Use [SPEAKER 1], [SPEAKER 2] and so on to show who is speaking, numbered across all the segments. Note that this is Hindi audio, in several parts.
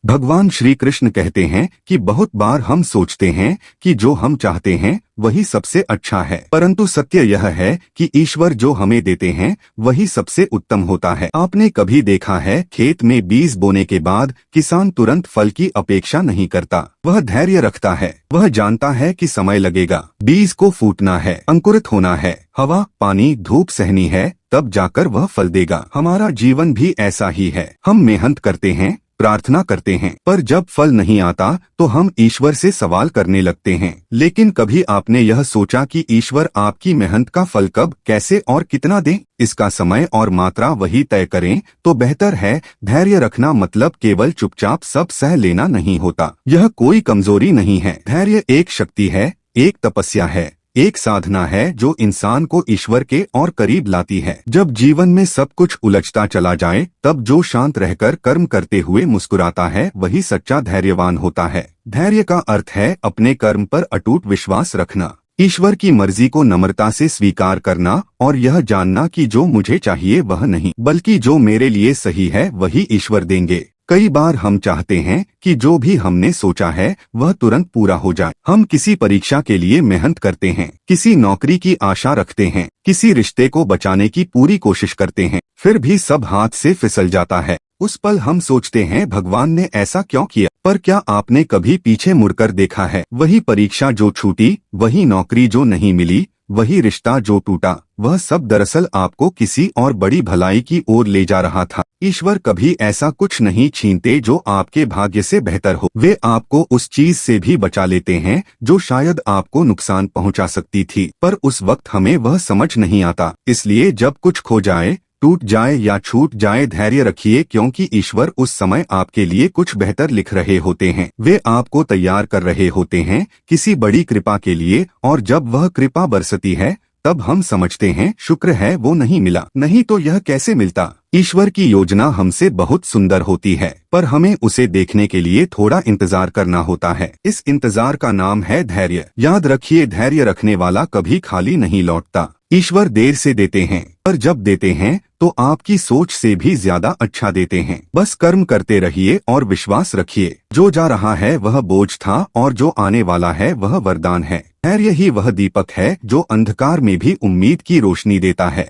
[SPEAKER 1] भगवान श्री कृष्ण कहते हैं कि बहुत बार हम सोचते हैं कि जो हम चाहते हैं वही सबसे अच्छा है, परंतु सत्य यह है कि ईश्वर जो हमें देते हैं वही सबसे उत्तम होता है। आपने कभी देखा है खेत में बीज बोने के बाद किसान तुरंत फल की अपेक्षा नहीं करता, वह धैर्य रखता है। वह जानता है कि समय लगेगा, बीज को फूटना है, अंकुरित होना है, हवा पानी धूप सहनी है, तब जाकर वह फल देगा। हमारा जीवन भी ऐसा ही है। हम मेहनत करते हैं, प्रार्थना करते हैं, पर जब फल नहीं आता तो हम ईश्वर से सवाल करने लगते हैं। लेकिन कभी आपने यह सोचा कि ईश्वर आपकी मेहनत का फल कब, कैसे और कितना दे? इसका समय और मात्रा वही तय करें तो बेहतर है। धैर्य रखना मतलब केवल चुपचाप सब सह लेना नहीं होता। यह कोई कमजोरी नहीं है। धैर्य एक शक्ति है, एक तपस्या है, एक साधना है जो इंसान को ईश्वर के और करीब लाती है। जब जीवन में सब कुछ उलझता चला जाए तब जो शांत रहकर कर्म करते हुए मुस्कुराता है वही सच्चा धैर्यवान होता है। धैर्य का अर्थ है अपने कर्म पर अटूट विश्वास रखना, ईश्वर की मर्जी को नम्रता से स्वीकार करना और यह जानना कि जो मुझे चाहिए वह नहीं बल्कि जो मेरे लिए सही है वही ईश्वर देंगे। कई बार हम चाहते हैं कि जो भी हमने सोचा है वह तुरंत पूरा हो जाए। हम किसी परीक्षा के लिए मेहनत करते हैं, किसी नौकरी की आशा रखते हैं, किसी रिश्ते को बचाने की पूरी कोशिश करते हैं, फिर भी सब हाथ से फिसल जाता है। उस पल हम सोचते हैं भगवान ने ऐसा क्यों किया? पर क्या आपने कभी पीछे मुड़कर देखा है? वही परीक्षा जो छूटी, वही नौकरी जो नहीं मिली, वही रिश्ता जो टूटा, वह सब दरअसल आपको किसी और बड़ी भलाई की ओर ले जा रहा था। ईश्वर कभी ऐसा कुछ नहीं छीनते जो आपके भाग्य से बेहतर हो। वे आपको उस चीज से भी बचा लेते हैं जो शायद आपको नुकसान पहुंचा सकती थी, पर उस वक्त हमें वह समझ नहीं आता। इसलिए जब कुछ खो जाए, टूट जाए या छूट जाए, धैर्य रखिए, क्योंकि ईश्वर उस समय आपके लिए कुछ बेहतर लिख रहे होते हैं। वे आपको तैयार कर रहे होते हैं किसी बड़ी कृपा के लिए, और जब वह कृपा बरसती है तब हम समझते हैं शुक्र है वो नहीं मिला, नहीं तो यह कैसे मिलता। ईश्वर की योजना हमसे बहुत सुंदर होती है, पर हमें उसे देखने के लिए थोड़ा इंतजार करना होता है। इस इंतजार का नाम है धैर्य। याद रखिए, धैर्य रखने वाला कभी खाली नहीं लौटता। ईश्वर देर से देते हैं, पर जब देते हैं तो आपकी सोच से भी ज्यादा अच्छा देते हैं। बस कर्म करते रहिए और विश्वास रखिए, जो जा रहा है वह बोझ था और जो आने वाला है वह वरदान है। धैर्य ही वह दीपक है जो अंधकार में भी उम्मीद की रोशनी देता है।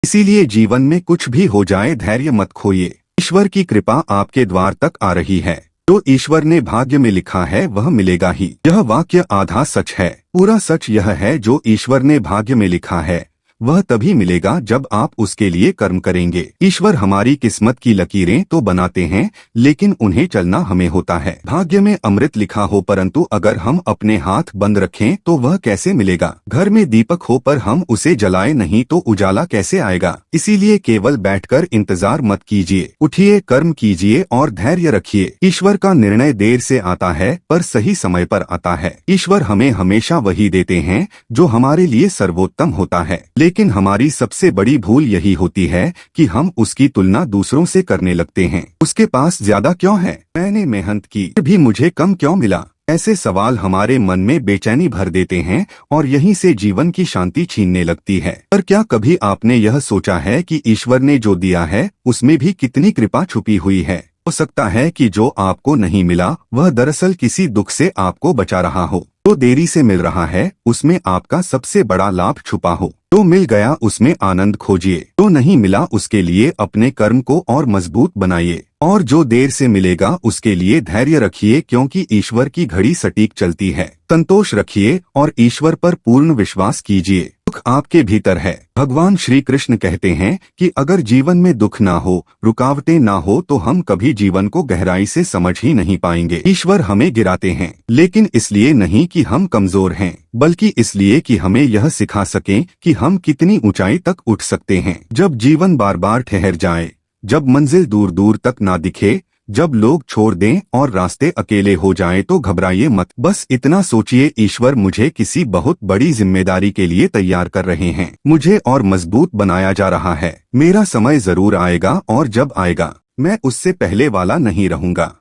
[SPEAKER 1] इसीलिए जीवन में कुछ भी हो जाए, धैर्य मत खोइए। ईश्वर की कृपा आपके द्वार तक आ रही है। जो ईश्वर ने भाग्य में लिखा है वह मिलेगा ही। यह वाक्य आधा सच है, पूरा सच यह है जो ईश्वर ने भाग्य में लिखा है वह तभी मिलेगा जब आप उसके लिए कर्म करेंगे। ईश्वर हमारी किस्मत की लकीरें तो बनाते हैं, लेकिन उन्हें चलना हमें होता है। भाग्य में अमृत लिखा हो, परंतु अगर हम अपने हाथ बंद रखें तो वह कैसे मिलेगा? घर में दीपक हो पर हम उसे जलाए नहीं तो उजाला कैसे आएगा? इसीलिए केवल बैठकर इंतजार मत कीजिए, उठिए, कर्म कीजिए और धैर्य रखिए। ईश्वर का निर्णय देर से आता है पर सही समय पर आता है। ईश्वर हमें हमेशा वही देते हैं जो हमारे लिए सर्वोत्तम होता है, लेकिन हमारी सबसे बड़ी भूल यही होती है कि हम उसकी तुलना दूसरों से करने लगते हैं। उसके पास ज्यादा क्यों है? मैंने मेहनत की फिर भी मुझे कम क्यों मिला? ऐसे सवाल हमारे मन में बेचैनी भर देते हैं और यहीं से जीवन की शांति छीनने लगती है। पर क्या कभी आपने यह सोचा है कि ईश्वर ने जो दिया है उसमें भी कितनी कृपा छुपी हुई है? हो सकता है कि जो आपको नहीं मिला वह दरअसल किसी दुख से आपको बचा रहा हो। जो देरी से मिल रहा है उसमें आपका सबसे बड़ा लाभ छुपा हो। जो मिल गया उसमें आनंद खोजिए, जो नहीं मिला उसके लिए अपने कर्म को और मजबूत बनाइए, और जो देर से मिलेगा उसके लिए धैर्य रखिए, क्योंकि ईश्वर की घड़ी सटीक चलती है। संतोष रखिए और ईश्वर पर पूर्ण विश्वास कीजिए। दुख आपके भीतर है। भगवान श्री कृष्ण कहते हैं कि अगर जीवन में दुख ना हो, रुकावटें ना हो तो हम कभी जीवन को गहराई से समझ ही नहीं पाएंगे। ईश्वर हमें गिराते हैं, लेकिन इसलिए नहीं कि हम कमजोर हैं, बल्कि इसलिए कि हमें यह सिखा सकें कि हम कितनी ऊंचाई तक उठ सकते हैं। जब जीवन बार बार ठहर जाए, जब मंजिल दूर दूर तक ना दिखे, जब लोग छोड़ दें और रास्ते अकेले हो जाएं तो घबराइए मत। बस इतना सोचिए, ईश्वर मुझे किसी बहुत बड़ी जिम्मेदारी के लिए तैयार कर रहे हैं, मुझे और मजबूत बनाया जा रहा है। मेरा समय जरूर आएगा और जब आएगा मैं उससे पहले वाला नहीं रहूंगा।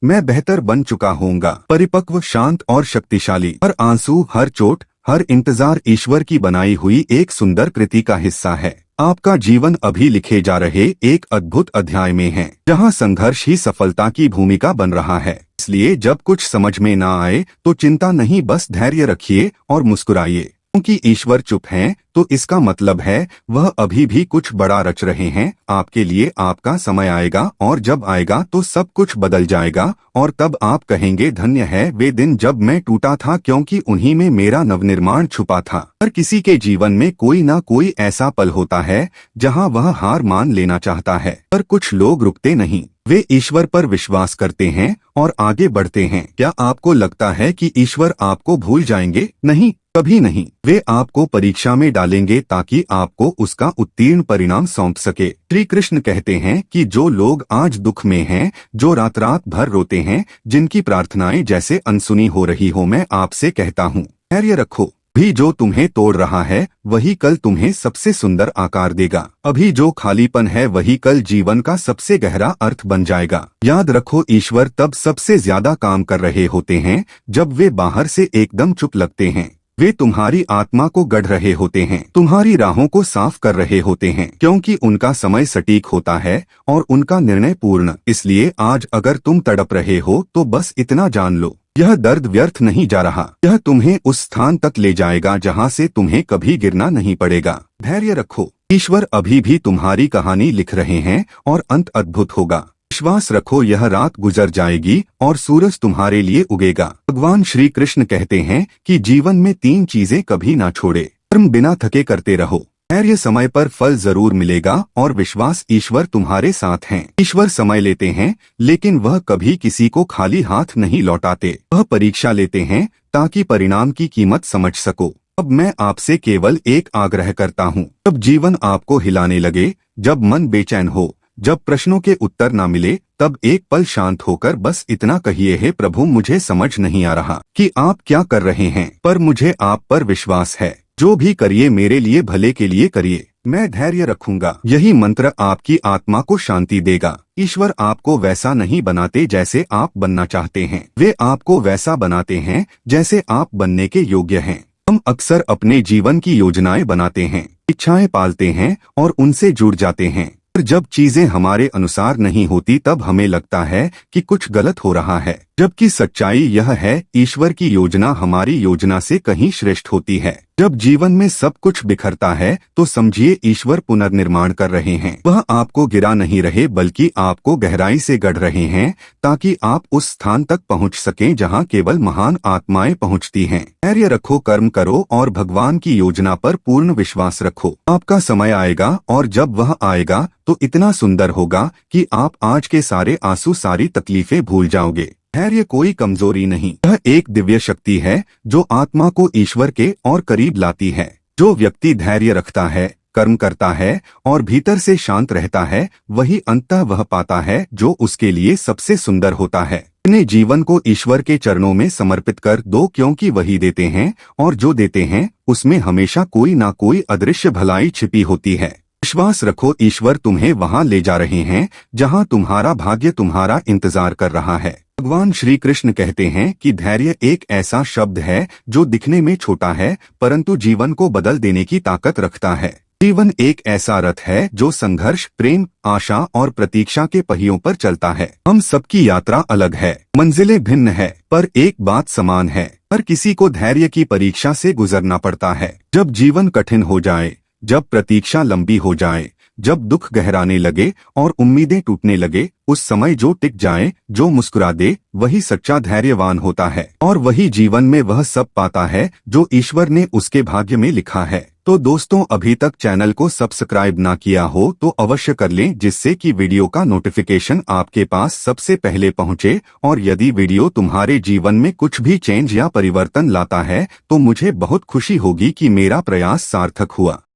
[SPEAKER 1] मैं बेहतर बन चुका होऊंगा, परिपक्व, शांत और शक्तिशाली। हर आंसू, हर चोट, हर इंतजार ईश्वर की बनाई हुई एक सुंदर कृति का हिस्सा है। आपका जीवन अभी लिखे जा रहे एक अद्भुत अध्याय में है, जहां संघर्ष ही सफलता की भूमिका बन रहा है। इसलिए जब कुछ समझ में ना आए तो चिंता नहीं, बस धैर्य रखिए और मुस्कुराइए। क्योंकि ईश्वर चुप हैं, तो इसका मतलब है वह अभी भी कुछ बड़ा रच रहे हैं आपके लिए। आपका समय आएगा और जब आएगा तो सब कुछ बदल जाएगा और तब आप कहेंगे, धन्य है वे दिन जब मैं टूटा था, क्योंकि उन्हीं में मेरा नवनिर्माण छुपा था। हर किसी के जीवन में कोई ना कोई ऐसा पल होता है जहां वह हार मान लेना चाहता है, पर कुछ लोग रुकते नहीं। वे ईश्वर पर विश्वास करते हैं और आगे बढ़ते हैं। क्या आपको लगता है कि ईश्वर आपको भूल जाएंगे? नहीं, कभी नहीं। वे आपको परीक्षा में डालेंगे ताकि आपको उसका उत्तीर्ण परिणाम सौंप सके। श्री कृष्ण कहते हैं कि जो लोग आज दुख में हैं, जो रात रात भर रोते हैं, जिनकी प्रार्थनाएं जैसे अनसुनी हो रही हो, मैं आपसे कहता हूँ, धैर्य रखो। भी जो तुम्हें तोड़ रहा है वही कल तुम्हें सबसे सुंदर आकार देगा। अभी जो खालीपन है वही कल जीवन का सबसे गहरा अर्थ बन जाएगा। याद रखो, ईश्वर तब सबसे ज्यादा काम कर रहे होते हैं जब वे बाहर से एकदम चुप लगते हैं। वे तुम्हारी आत्मा को गढ़ रहे होते हैं, तुम्हारी राहों को साफ कर रहे होते हैं, क्योंकि उनका समय सटीक होता है और उनका निर्णय पूर्ण। इसलिए आज अगर तुम तड़प रहे हो तो बस इतना जान लो, यह दर्द व्यर्थ नहीं जा रहा। यह तुम्हें उस स्थान तक ले जाएगा जहां से तुम्हें कभी गिरना नहीं पड़ेगा। धैर्य रखो, ईश्वर अभी भी तुम्हारी कहानी लिख रहे हैं और अंत अद्भुत होगा। विश्वास रखो, यह रात गुजर जाएगी और सूरज तुम्हारे लिए उगेगा। भगवान श्री कृष्ण कहते हैं कि जीवन में 3 चीजें कभी ना छोड़े। कर्म बिना थके करते रहो, धैर्य समय पर फल जरूर मिलेगा, और विश्वास ईश्वर तुम्हारे साथ हैं। ईश्वर समय लेते हैं लेकिन वह कभी किसी को खाली हाथ नहीं लौटाते। वह परीक्षा लेते हैं ताकि परिणाम की कीमत समझ सको। अब मैं आपसे केवल एक आग्रह करता हूँ, जब जीवन आपको हिलाने लगे, जब मन बेचैन हो, जब प्रश्नों के उत्तर ना मिले, तब एक पल शांत होकर बस इतना कहिए, हे प्रभु, मुझे समझ नहीं आ रहा कि आप क्या कर रहे हैं, पर मुझे आप पर विश्वास है। जो भी करिए मेरे लिए भले के लिए करिए, मैं धैर्य रखूंगा। यही मंत्र आपकी आत्मा को शांति देगा। ईश्वर आपको वैसा नहीं बनाते जैसे आप बनना चाहते हैं, वे आपको वैसा बनाते हैं जैसे आप बनने के योग्य हैं। हम अक्सर अपने जीवन की योजनाएं बनाते हैं, इच्छाएं पालते हैं और उनसे जुड़ जाते हैं। जब चीजें हमारे अनुसार नहीं होती तब हमें लगता है कि कुछ गलत हो रहा है, जबकि सच्चाई यह है, ईश्वर की योजना हमारी योजना से कहीं श्रेष्ठ होती है। जब जीवन में सब कुछ बिखरता है तो समझिए ईश्वर पुनर्निर्माण कर रहे हैं। वह आपको गिरा नहीं रहे बल्कि आपको गहराई से गढ़ रहे हैं, ताकि आप उस स्थान तक पहुंच सकें जहां केवल महान आत्माएं पहुंचती हैं। धैर्य रखो, कर्म करो और भगवान की योजना पर पूर्ण विश्वास रखो। आपका समय आएगा और जब वह आएगा तो इतना सुंदर होगा कि आप आज के सारे आंसू, सारी तकलीफें भूल जाओगे। धैर्य कोई कमजोरी नहीं, यह एक दिव्य शक्ति है जो आत्मा को ईश्वर के और करीब लाती है। जो व्यक्ति धैर्य रखता है, कर्म करता है और भीतर से शांत रहता है, वही अंततः वह पाता है जो उसके लिए सबसे सुंदर होता है। अपने जीवन को ईश्वर के चरणों में समर्पित कर दो, क्योंकि वही देते हैं और जो देते हैं उसमें हमेशा कोई ना कोई अदृश्य भलाई छिपी होती है। विश्वास रखो, ईश्वर तुम्हें वहां ले जा रहे हैं जहां तुम्हारा भाग्य तुम्हारा इंतजार कर रहा है। भगवान श्री कृष्ण कहते हैं कि धैर्य एक ऐसा शब्द है जो दिखने में छोटा है परंतु जीवन को बदल देने की ताकत रखता है। जीवन एक ऐसा रथ है जो संघर्ष, प्रेम, आशा और प्रतीक्षा के पहियों पर चलता है। हम सबकी यात्रा अलग है, मंजिलें भिन्न है, पर एक बात समान है, हर किसी को धैर्य की परीक्षा से गुजरना पड़ता है। जब जीवन कठिन हो जाए, जब प्रतीक्षा लंबी हो जाए, जब दुख गहराने लगे और उम्मीदें टूटने लगे, उस समय जो टिक जाए, जो मुस्कुरा दे, वही सच्चा धैर्यवान होता है और वही जीवन में वह सब पाता है जो ईश्वर ने उसके भाग्य में लिखा है। तो दोस्तों, अभी तक चैनल को सब्सक्राइब ना किया हो तो अवश्य कर लें, जिससे कि वीडियो का नोटिफिकेशन आपके पास सबसे पहले पहुंचे। और यदि वीडियो तुम्हारे जीवन में कुछ भी चेंज या परिवर्तन लाता है तो मुझे बहुत खुशी होगी कि मेरा प्रयास सार्थक हुआ।